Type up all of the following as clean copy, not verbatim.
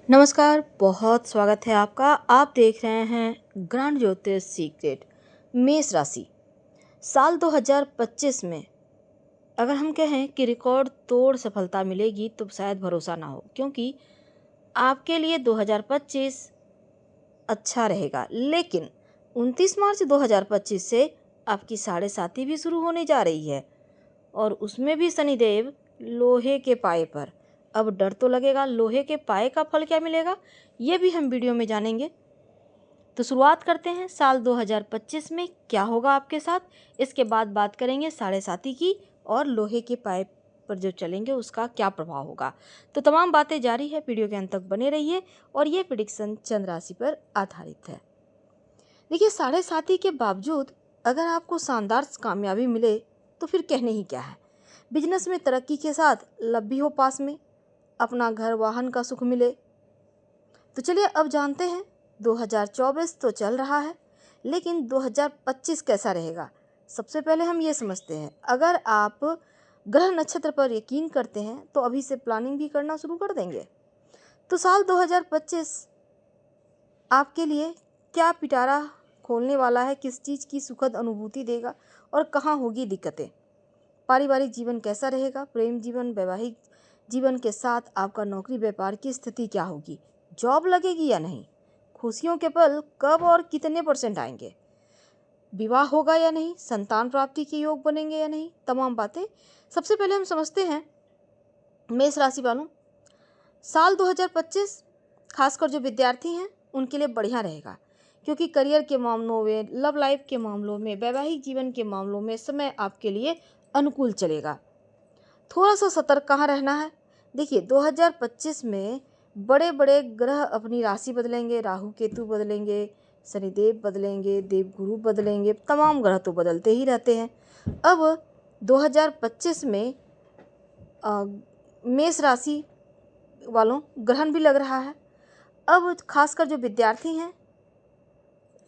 नमस्कार, बहुत स्वागत है आपका। आप देख रहे हैं ग्रहण ज्योतिष सीक्रेट। मेष राशि साल 2025 में अगर हम कहें कि रिकॉर्ड तोड़ सफलता मिलेगी तो शायद भरोसा ना हो, क्योंकि आपके लिए 2025 अच्छा रहेगा। लेकिन 29 मार्च 2025 से आपकी साढ़े साती भी शुरू होने जा रही है और उसमें भी शनिदेव लोहे के पाए पर। अब डर तो लगेगा, लोहे के पाए का फल क्या मिलेगा ये भी हम वीडियो में जानेंगे। तो शुरुआत करते हैं साल 2025 में क्या होगा आपके साथ। इसके बाद बात करेंगे साढ़े साती की और लोहे के पाए पर जो चलेंगे उसका क्या प्रभाव होगा। तो तमाम बातें जारी है, वीडियो के अंत तक बने रहिए। और ये प्रेडिक्शन चंद्र राशि पर आधारित है। देखिए, साढ़े साती के बावजूद अगर आपको शानदार कामयाबी मिले तो फिर कहने ही क्या है। बिजनेस में तरक्की के साथ लाभ भी हो, पास में अपना घर वाहन का सुख मिले। तो चलिए अब जानते हैं 2024 तो चल रहा है, लेकिन 2025 कैसा रहेगा। सबसे पहले हम ये समझते हैं, अगर आप ग्रह नक्षत्र पर यकीन करते हैं तो अभी से प्लानिंग भी करना शुरू कर देंगे। तो साल 2025 आपके लिए क्या पिटारा खोलने वाला है, किस चीज़ की सुखद अनुभूति देगा और कहाँ होगी दिक्कतें। पारिवारिक जीवन कैसा रहेगा, प्रेम जीवन, वैवाहिक जीवन के साथ आपका नौकरी व्यापार की स्थिति क्या होगी, जॉब लगेगी या नहीं, खुशियों के पल कब और कितने % आएंगे, विवाह होगा या नहीं, संतान प्राप्ति के योग बनेंगे या नहीं, तमाम बातें। सबसे पहले हम समझते हैं मेष राशि वालों, साल 2025 खासकर जो विद्यार्थी हैं उनके लिए बढ़िया रहेगा, क्योंकि करियर के मामलों में, लव लाइफ के मामलों में, वैवाहिक जीवन के मामलों में समय आपके लिए अनुकूल चलेगा। थोड़ा सा सतर्क कहाँ रहना है। देखिए, 2025 में बड़े बड़े ग्रह अपनी राशि बदलेंगे, राहु केतु बदलेंगे, शनिदेव बदलेंगे, देवगुरु बदलेंगे, तमाम ग्रह तो बदलते ही रहते हैं। अब 2025 में मेष राशि वालों ग्रहण भी लग रहा है। अब खासकर जो विद्यार्थी हैं,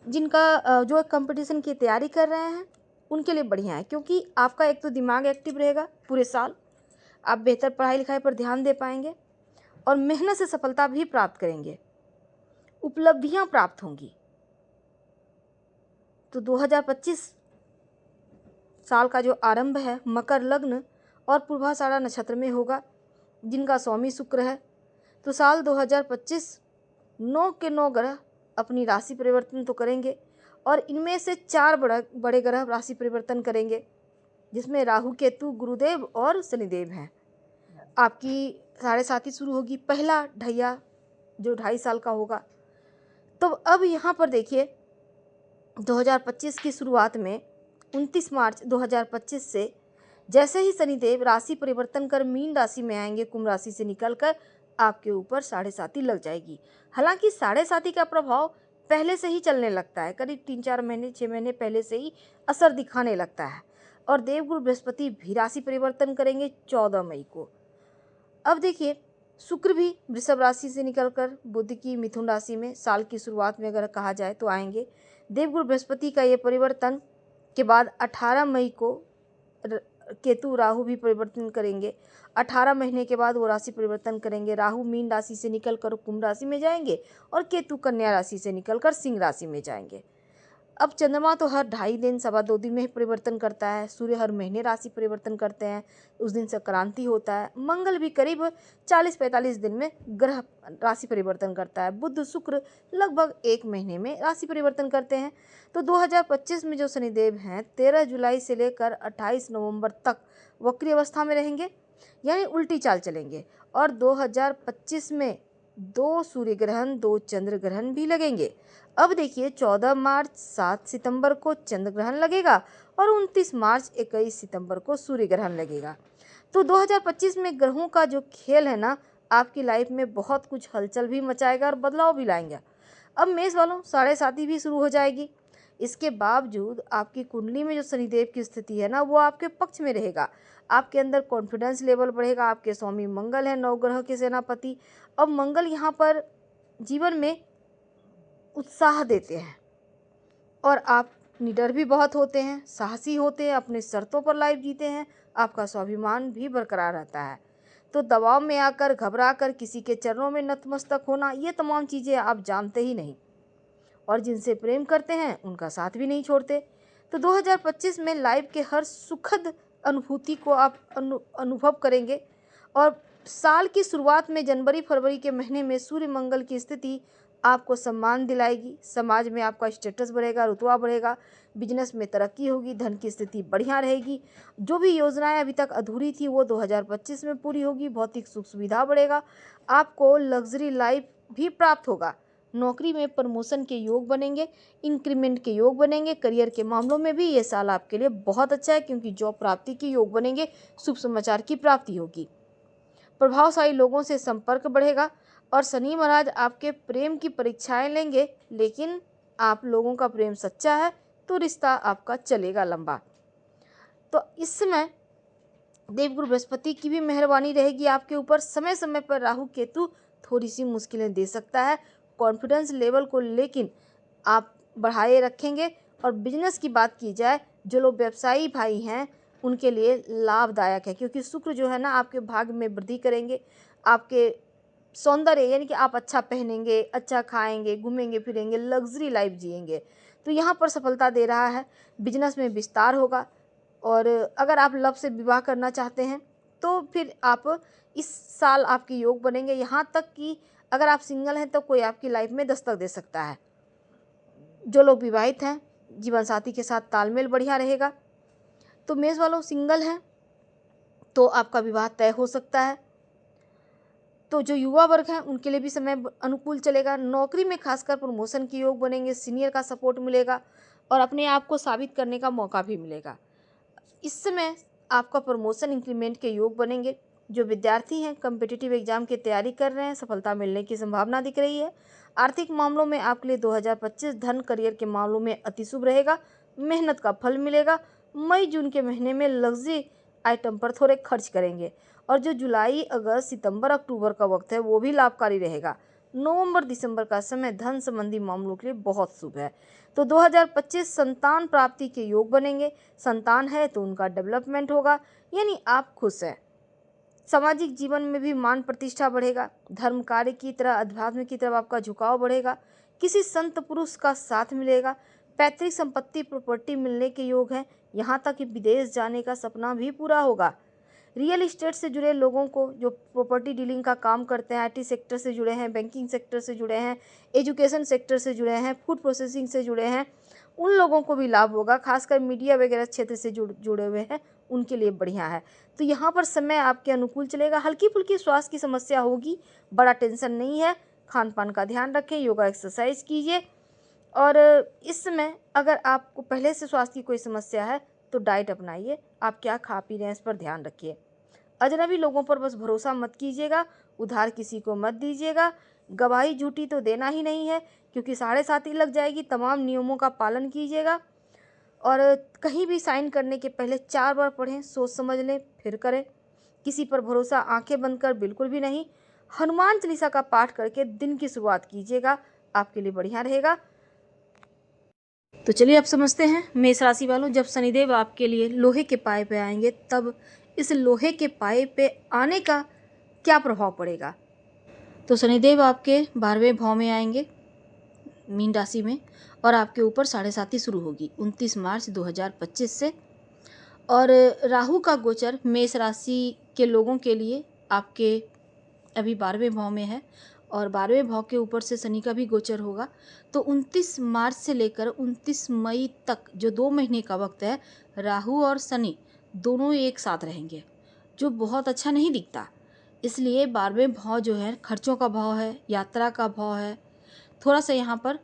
जिनका जो कंपटीशन की तैयारी कर रहे हैं, उनके लिए बढ़िया है, क्योंकि आपका एक तो दिमाग एक्टिव रहेगा पूरे साल, आप बेहतर पढ़ाई लिखाई पर ध्यान दे पाएंगे और मेहनत से सफलता भी प्राप्त करेंगे, उपलब्धियां प्राप्त होंगी। तो 2025 साल का जो आरंभ है मकर लग्न और पूर्वाषाढ़ा नक्षत्र में होगा, जिनका स्वामी शुक्र है। तो साल 2025 9 के 9 ग्रह अपनी राशि परिवर्तन तो करेंगे और इनमें से 4 बड़े ग्रह राशि परिवर्तन करेंगे, जिसमें राहु केतु गुरुदेव और शनिदेव हैं। आपकी साढ़े साती शुरू होगी, पहला ढैया जो 2.5 साल का होगा। तो अब यहाँ पर देखिए, 2025 की शुरुआत में 29 मार्च 2025 से जैसे ही शनिदेव राशि परिवर्तन कर मीन राशि में आएंगे, कुंभ राशि से निकलकर आपके ऊपर साढ़े साती लग जाएगी। हालांकि साढ़े साती का प्रभाव पहले से ही चलने लगता है, करीब 3-4 महीने 6 महीने पहले से ही असर दिखाने लगता है। और देवगुरु बृहस्पति भी राशि परिवर्तन करेंगे 14 मई को। अब देखिए, शुक्र भी वृषभ राशि से निकलकर बुध की मिथुन राशि में साल की शुरुआत में अगर कहा जाए तो आएंगे। देवगुरु बृहस्पति का ये परिवर्तन के बाद 18 मई को केतु राहु भी परिवर्तन करेंगे। 18 महीने के बाद वो राशि परिवर्तन करेंगे। राहु मीन राशि से निकलकर कुंभ राशि में जाएंगे और केतु कन्या राशि से निकलकर सिंह राशि में जाएंगे। अब चंद्रमा तो हर 2.5 दिन 2.25 दिन में ही परिवर्तन करता है। सूर्य हर महीने राशि परिवर्तन करते हैं, उस दिन संक्रांति होता है। मंगल भी करीब 40-45 दिन में ग्रह राशि परिवर्तन करता है। बुध शुक्र लगभग 1 महीने में राशि परिवर्तन करते हैं। तो 2025 में जो शनिदेव हैं 13 जुलाई से लेकर 28 नवंबर तक वक्री अवस्था में रहेंगे, यानी उल्टी चाल चलेंगे। और 2025 में 2 सूर्य ग्रहण 2 चंद्र ग्रहण भी लगेंगे। अब देखिए, 14 मार्च 7 सितंबर को चंद्र ग्रहण लगेगा और 29 मार्च 21 सितंबर को सूर्य ग्रहण लगेगा। तो 2025 में ग्रहों का जो खेल है ना, आपकी लाइफ में बहुत कुछ हलचल भी मचाएगा और बदलाव भी लाएंगे। अब मेष वालों साढ़े साती भी शुरू हो जाएगी। इसके बावजूद आपकी कुंडली में जो शनिदेव की स्थिति है ना, वो आपके पक्ष में रहेगा। आपके अंदर कॉन्फिडेंस लेवल बढ़ेगा। आपके स्वामी मंगल है, 9 ग्रह के सेनापति। अब मंगल यहाँ पर जीवन में उत्साह देते हैं और आप निडर भी बहुत होते हैं, साहसी होते हैं, अपने शर्तों पर लाइफ जीते हैं, आपका स्वाभिमान भी बरकरार रहता है। तो दबाव में आकर घबरा कर किसी के चरणों में नतमस्तक होना, ये तमाम चीज़ें आप जानते ही नहीं। और जिनसे प्रेम करते हैं उनका साथ भी नहीं छोड़ते। तो 2025 में लाइफ के हर सुखद अनुभूति को आप अनुभव करेंगे। और साल की शुरुआत में जनवरी फरवरी के महीने में सूर्य मंगल की स्थिति आपको सम्मान दिलाएगी। समाज में आपका स्टेटस बढ़ेगा, रुतबा बढ़ेगा, बिजनेस में तरक्की होगी, धन की स्थिति बढ़िया रहेगी। जो भी योजनाएं अभी तक अधूरी थी वो 2025 में पूरी होगी। भौतिक सुख सुविधा बढ़ेगा, आपको लग्जरी लाइफ भी प्राप्त होगा। नौकरी में प्रमोशन के योग बनेंगे, इंक्रीमेंट के योग बनेंगे। करियर के मामलों में भी ये साल आपके लिए बहुत अच्छा है, क्योंकि जॉब प्राप्ति के योग बनेंगे, शुभ समाचार की प्राप्ति होगी। प्रभावशाली लोगों से संपर्क बढ़ेगा और शनि महाराज आपके प्रेम की परीक्षाएं लेंगे, लेकिन आप लोगों का प्रेम सच्चा है तो रिश्ता आपका चलेगा लंबा। तो इस समय देवगुरु बृहस्पति की भी मेहरबानी रहेगी आपके ऊपर। समय समय पर राहु केतु थोड़ी सी मुश्किलें दे सकता है। कॉन्फिडेंस लेवल को लेकिन आप बढ़ाए रखेंगे। और बिजनेस की बात की जाए, जो लोग व्यवसायी भाई हैं उनके लिए लाभदायक है, क्योंकि शुक्र जो है ना आपके भाग्य में वृद्धि करेंगे। आपके सौंदर्य यानी कि आप अच्छा पहनेंगे, अच्छा खाएंगे, घूमेंगे फिरेंगे, लग्जरी लाइफ जिएंगे, तो यहाँ पर सफलता दे रहा है। बिजनेस में विस्तार होगा। और अगर आप लव से विवाह करना चाहते हैं तो फिर आप इस साल आपके योग बनेंगे। यहाँ तक कि अगर आप सिंगल हैं तो कोई आपकी लाइफ में दस्तक दे सकता है। जो लोग विवाहित हैं, जीवन साथी के साथ तालमेल बढ़िया रहेगा। तो मेष वालों, सिंगल हैं तो आपका विवाह तय हो सकता है। तो जो युवा वर्ग हैं उनके लिए भी समय अनुकूल चलेगा। नौकरी में खासकर प्रमोशन के योग बनेंगे, सीनियर का सपोर्ट मिलेगा और अपने आप को साबित करने का मौका भी मिलेगा। इस समय आपका प्रमोशन इंक्रीमेंट के योग बनेंगे। जो विद्यार्थी हैं, कम्पिटिटिव एग्जाम की तैयारी कर रहे हैं, सफलता मिलने की संभावना दिख रही है। आर्थिक मामलों में आपके लिए 2025 धन करियर के मामलों में अति शुभ रहेगा। मेहनत का फल मिलेगा। मई जून के महीने में लग्जरी आइटम पर थोड़े खर्च करेंगे। और जो जुलाई अगस्त सितंबर अक्टूबर का वक्त है वो भी लाभकारी रहेगा। नवंबर दिसंबर का समय धन संबंधी मामलों के लिए बहुत शुभ है। तो 2025 संतान प्राप्ति के योग बनेंगे। संतान है तो उनका डेवलपमेंट होगा, यानी आप खुश हैं। सामाजिक जीवन में भी मान प्रतिष्ठा बढ़ेगा। धर्म कार्य की तरह अध्यात्म की तरफ आपका झुकाव बढ़ेगा। किसी संत पुरुष का साथ मिलेगा। पैतृक संपत्ति प्रॉपर्टी मिलने के योग हैं। यहाँ तक कि विदेश जाने का सपना भी पूरा होगा। रियल इस्टेट से जुड़े लोगों को, जो प्रॉपर्टी डीलिंग का काम करते हैं, आईटी सेक्टर से जुड़े हैं, बैंकिंग सेक्टर से जुड़े हैं, एजुकेशन सेक्टर से जुड़े हैं, फूड प्रोसेसिंग से जुड़े हैं, उन लोगों को भी लाभ होगा। खासकर मीडिया वगैरह क्षेत्र से जुड़े हुए हैं उनके लिए बढ़िया है। तो यहाँ पर समय आपके अनुकूल चलेगा। हल्की फुल्की स्वास्थ्य की समस्या होगी, बड़ा टेंशन नहीं है। खान पान का ध्यान रखें, योगा एक्सरसाइज कीजिए। और इस समय अगर आपको पहले से स्वास्थ्य की कोई समस्या है तो डाइट अपनाइए। आप क्या खा पी रहे हैं इस पर ध्यान रखिए। अजनबी लोगों पर बस भरोसा मत कीजिएगा। उधार किसी को मत दीजिएगा। गवाही झूठी तो देना ही नहीं है, क्योंकि 7.5 लग जाएगी। तमाम नियमों का पालन कीजिएगा। और कहीं भी साइन करने के पहले 4 बार पढ़ें, सोच समझ लें फिर करें। किसी पर भरोसा आंखें बंद कर बिल्कुल भी नहीं। हनुमान चालीसा का पाठ करके दिन की शुरुआत कीजिएगा, आपके लिए बढ़िया रहेगा। तो चलिए अब समझते हैं मेष राशि वालों, जब शनिदेव आपके लिए लोहे के पाए पे आएंगे तब इस लोहे के पाए पे आने का क्या प्रभाव पड़ेगा। तो शनिदेव आपके 12वें भाव में आएंगे, मीन राशि में, और आपके ऊपर 7.5 शुरू होगी 29 मार्च 2025 से। और राहु का गोचर मेष राशि के लोगों के लिए आपके अभी 12वें भाव में है और 12वें भाव के ऊपर से शनि का भी गोचर होगा। तो 29 मार्च से लेकर 29 मई तक जो 2 महीने का वक्त है, राहु और शनि दोनों एक साथ रहेंगे, जो बहुत अच्छा नहीं दिखता। इसलिए 12वें भाव जो है खर्चों का भाव है, यात्रा का भाव है, थोड़ा सा यहाँ पर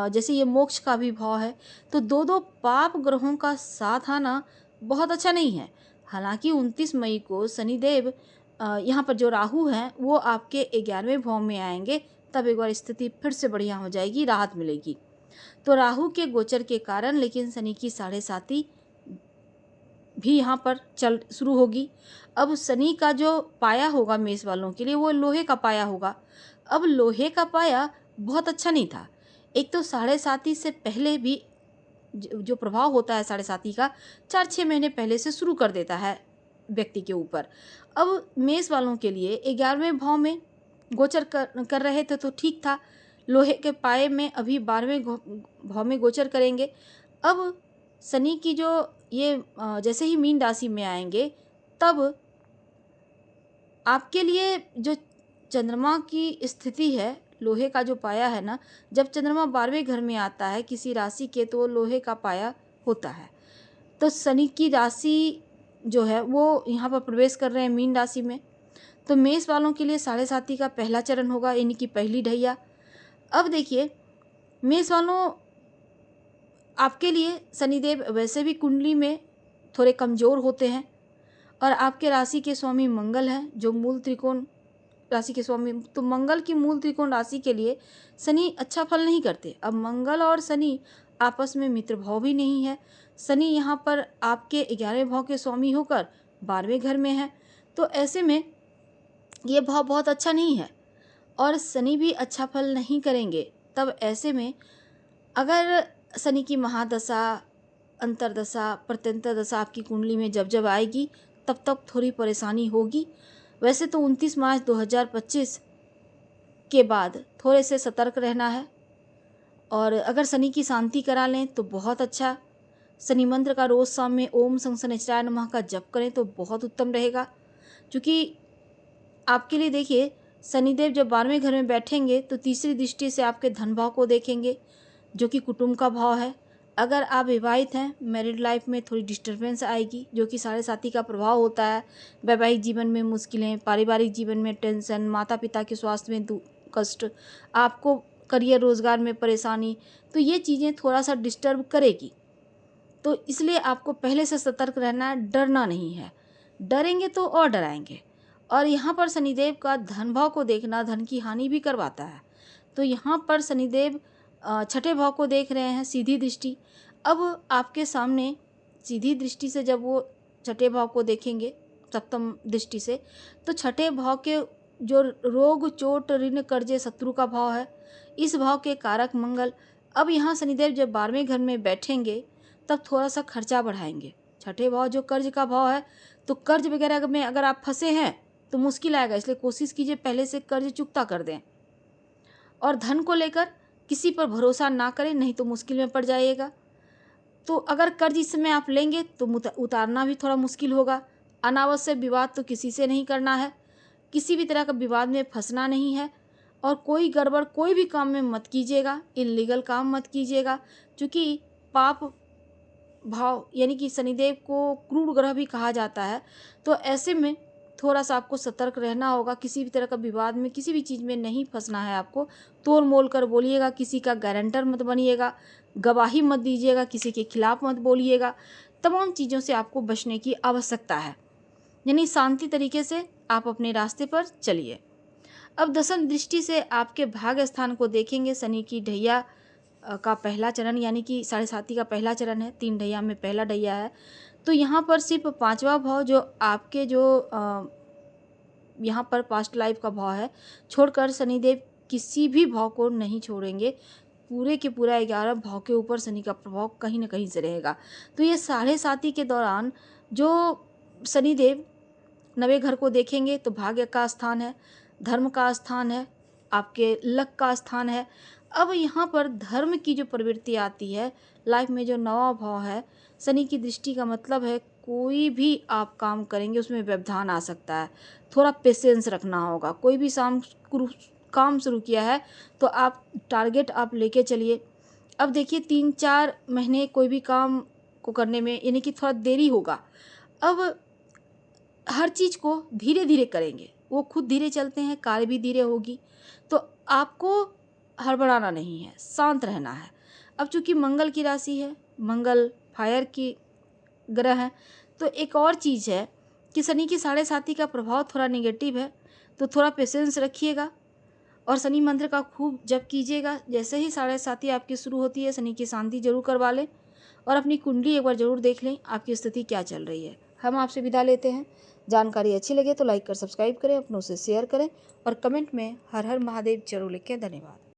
जैसे ये मोक्ष का भी भाव है। तो 2 पाप ग्रहों का साथ आना बहुत अच्छा नहीं है। हालांकि 29 मई को शनिदेव यहाँ पर जो राहु हैं वो आपके 11वें भाव में आएंगे, तब एक बार स्थिति फिर से बढ़िया हो जाएगी, राहत मिलेगी। तो राहु के गोचर के कारण लेकिन शनि की 7.5 भी यहाँ पर चल शुरू होगी। अब शनि का जो पाया होगा मेष वालों के लिए वो लोहे का पाया होगा। अब लोहे का पाया बहुत अच्छा नहीं था। एक तो 7.5 से पहले भी जो प्रभाव होता है 7.5 का 4-6 महीने पहले से शुरू कर देता है व्यक्ति के ऊपर। अब मेष वालों के लिए 11वें भाव में गोचर कर रहे थे तो ठीक था, लोहे के पाए में अभी 12वें भाव में गोचर करेंगे। अब शनि की जो ये जैसे ही मीन राशि में आएंगे तब आपके लिए जो चंद्रमा की स्थिति है, लोहे का जो पाया है ना, जब चंद्रमा 12वें घर में आता है किसी राशि के तो लोहे का पाया होता है। तो शनि की राशि जो है वो यहाँ पर प्रवेश कर रहे हैं मीन राशि में। तो मेष वालों के लिए 7.5 का पहला चरण होगा, यानी कि पहली ढैया। अब देखिए मेष वालों, आपके लिए शनिदेव वैसे भी कुंडली में थोड़े कमज़ोर होते हैं और आपके राशि के स्वामी मंगल हैं जो मूल त्रिकोण राशि के स्वामी। तो मंगल की मूल त्रिकोण राशि के लिए शनि अच्छा फल नहीं करते। अब मंगल और शनि आपस में मित्र भाव भी नहीं है। शनि यहाँ पर आपके 11वें भाव के स्वामी होकर 12वें घर में है, तो ऐसे में ये भाव बहुत अच्छा नहीं है और शनि भी अच्छा फल नहीं करेंगे। तब ऐसे में अगर शनि की महादशा, अंतरदशा, प्रत्यंतर दशा आपकी कुंडली में जब आएगी तब तक थोड़ी परेशानी होगी। वैसे तो 29 मार्च 2025 के बाद थोड़े से सतर्क रहना है और अगर शनि की शांति करा लें तो बहुत अच्छा। शनि मंत्र का रोज़ शाम में ओम शं शनैश्चराय नमः का जप करें तो बहुत उत्तम रहेगा। क्योंकि आपके लिए देखिए शनिदेव जब 12वें घर में बैठेंगे तो तीसरी दृष्टि से आपके धन भाव को देखेंगे जो कि कुटुंब का भाव है। अगर आप विवाहित हैं, मैरिड लाइफ में थोड़ी डिस्टर्बेंस आएगी जो कि 7.5 का प्रभाव होता है। वैवाहिक जीवन में मुश्किलें, पारिवारिक जीवन में टेंशन, माता पिता के स्वास्थ्य में कष्ट, आपको करियर रोजगार में परेशानी, तो ये चीज़ें थोड़ा सा डिस्टर्ब करेगी। तो इसलिए आपको पहले से सतर्क रहना है, डरना नहीं है। डरेंगे तो और डराएंगे। और यहाँ पर शनिदेव का धन भाव को देखना धन की हानि भी करवाता है। तो यहाँ पर शनिदेव 6ठे भाव को देख रहे हैं, सीधी दृष्टि। अब आपके सामने सीधी दृष्टि से जब वो 6ठे भाव को देखेंगे सप्तम दृष्टि से, तो 6ठे भाव के जो रोग, चोट, ऋण, कर्जे, शत्रु का भाव है, इस भाव के कारक मंगल। अब यहाँ शनिदेव जब 12वें घर में बैठेंगे तब थोड़ा सा खर्चा बढ़ाएंगे। 6ठे भाव जो कर्ज का भाव है, तो कर्ज वगैरह में अगर आप फंसे हैं तो मुश्किल आएगा, इसलिए कोशिश कीजिए पहले से कर्ज चुकता कर दें। और धन को लेकर किसी पर भरोसा ना करें, नहीं तो मुश्किल में पड़ जाइएगा। तो अगर कर्ज इस समय आप लेंगे तो उतारना भी थोड़ा मुश्किल होगा। अनावश्यक विवाद तो किसी से नहीं करना है, किसी भी तरह का विवाद में फंसना नहीं है और कोई गड़बड़ कोई भी काम में मत कीजिएगा, इल्लीगल काम मत कीजिएगा। क्योंकि पाप भाव यानी कि शनिदेव को क्रूर ग्रह भी कहा जाता है। तो ऐसे में थोड़ा सा आपको सतर्क रहना होगा, किसी भी तरह का विवाद में, किसी भी चीज़ में नहीं फंसना है आपको। तोल मोल कर बोलिएगा, किसी का गारंटर मत बनिएगा, गवाही मत दीजिएगा, किसी के खिलाफ मत बोलिएगा। तमाम चीज़ों से आपको बचने की आवश्यकता है, यानी शांति तरीके से आप अपने रास्ते पर चलिए। अब दशम दृष्टि से आपके भाग्य स्थान को देखेंगे। शनि की ढैया का पहला चरण यानी कि 7.5 का पहला चरण है, 3 ढैया में पहला ढैया है। तो यहाँ पर सिर्फ 5वां भाव जो आपके जो यहाँ पर पास्ट लाइफ का भाव है छोड़कर शनिदेव किसी भी भाव को नहीं छोड़ेंगे। पूरे के पूरा 11 भाव के ऊपर शनि का प्रभाव कहीं ना कहीं से रहेगा। तो ये 7.5 के दौरान जो शनिदेव 9वें घर को देखेंगे तो भाग्य का स्थान है, धर्म का स्थान है, आपके लक का स्थान है। अब यहाँ पर धर्म की जो प्रवृत्ति आती है लाइफ में, जो 9वां भाव है, शनि की दृष्टि का मतलब है कोई भी आप काम करेंगे उसमें व्यवधान आ सकता है, थोड़ा पेशेंस रखना होगा। कोई भी काम शुरू किया है तो आप टारगेट आप लेके चलिए। अब देखिए 3-4 महीने कोई भी काम को करने में यानी कि थोड़ा देरी होगा। अब हर चीज़ को धीरे धीरे करेंगे, वो खुद धीरे चलते हैं, कार्य भी धीरे होगी। तो आपको हड़बड़ाना नहीं है, शांत रहना है। अब चूंकि मंगल की राशि है, मंगल फायर की ग्रह है, तो एक और चीज़ है कि शनि की 7.5 का प्रभाव थोड़ा नेगेटिव है, तो थोड़ा पेशेंस रखिएगा और शनि मंत्र का खूब जप कीजिएगा। जैसे ही 7.5 आपकी शुरू होती है शनि की शांति जरूर करवा लें और अपनी कुंडली एक बार जरूर देख लें आपकी स्थिति क्या चल रही है। हम आपसे विदा लेते हैं। जानकारी अच्छी लगे तो लाइक कर सब्सक्राइब करें, अपनों से शेयर करें और कमेंट में हर हर महादेव जरूर लिखें। धन्यवाद।